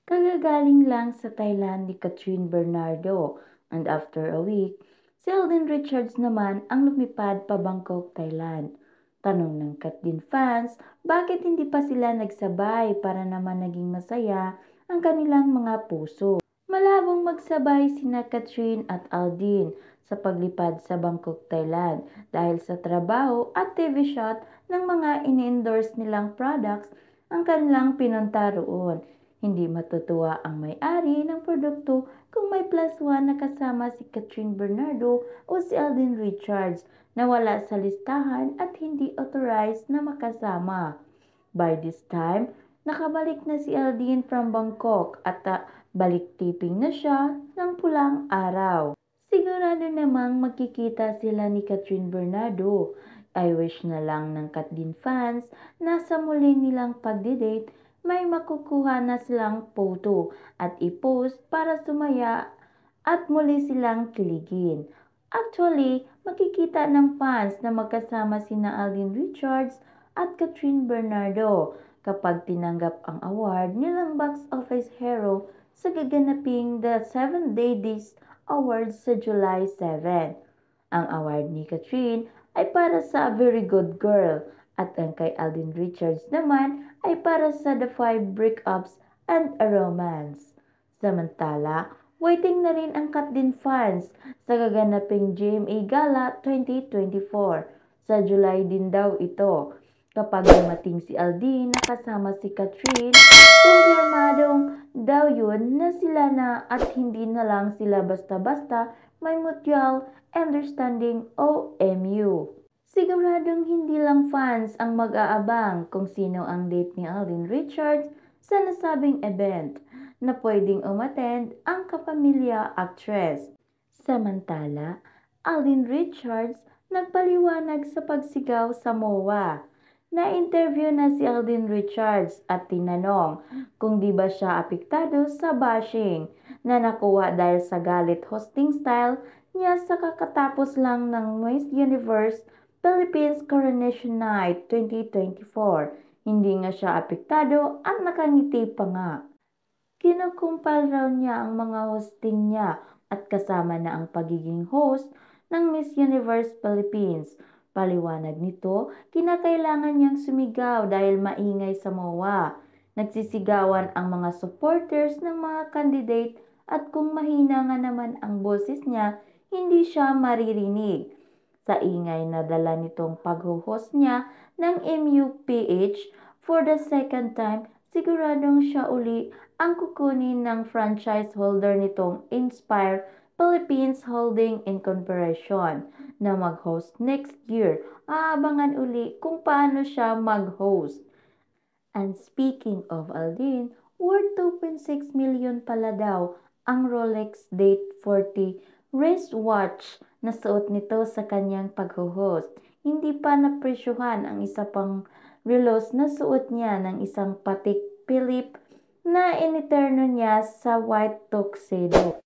Kagagaling lang sa Thailand ni Catherine Bernardo, and after a week, si Alden Richards naman ang lumipad pa Bangkok, Thailand. Tanong ng Katin fans, bakit hindi pa sila nagsabay para naman naging masaya ang kanilang mga puso? Malabong magsabay sina Catherine at Aldin sa paglipad sa Bangkok, Thailand dahil sa trabaho at TV shot ng mga ini-endorse nilang products ang kanilang pinunta roon. Hindi matutuwa ang may-ari ng produkto kung may plus one na kasama si Catherine Bernardo o si Alden Richards na wala sa listahan at hindi authorized na makasama. By this time, nakabalik na si Aldin from Bangkok at balik tipping na siya ng pulang araw. Sigurado namang magkikita sila ni Catherine Bernardo. I wish na lang ng Katdin fans na sa muli nilang pagdidate may makukuha na silang photo at i-post para sumaya at muli silang kiligin. Actually, makikita ng fans na magkasama sina Alden Richards at Catherine Bernardo kapag tinanggap ang award nilang box office hero sa gaganaping The 7 Day Disc Awards sa July 7. Ang award ni Catherine ay para sa Very Good Girl at ang kay Alden Richards naman ay para sa The 5 Breakups and a Romance. Samantala, waiting na rin ang Katdin fans sa gaganaping GMA Gala 2024. Sa July din daw ito. Kapag dumating si Aldin na kasama si Catherine, kumpirmadong daw yun na sila na at hindi na lang sila basta-basta may mutual understanding o MU. Siguradong hindi lang fans ang mag-aabang kung sino ang date ni Alden Richards sa nasabing event na pwedeng umattend ang kapamilya actress. Samantala, Alden Richards nagpaliwanag sa pagsigaw sa MOA. Na-interview na si Alden Richards at tinanong kung di ba siya apektado sa bashing na nakuha dahil sa galit hosting style niya sa kakatapos lang ng Miss Universe Philippines Coronation Night 2024. Hindi nga siya apektado at nakangiti pa nga. Kinukumpal raw niya ang mga hosting niya at kasama na ang pagiging host ng Miss Universe Philippines. Paliwanag nito, kinakailangan niyang sumigaw dahil maingay sa MOA. Nagsisigawan ang mga supporters ng mga candidate at kung mahina nga naman ang boses niya, hindi siya maririnig. Sa ingay na dala nitong pag-host niya ng MUPH for the second time, siguradong siya uli ang kukunin ng franchise holder nitong Inspire Philippines Holding Incorporation na mag-host next year. Aabangan uli kung paano siya mag-host. And speaking of Aldin, worth 2.6 million pala daw ang Rolex Date 40 wristwatch na suot nito sa kanyang pag-host. Hindi pa napresyuhan ang isa pang relos na suot niya ng isang Patek Philippe na initerno niya sa white tuxedo.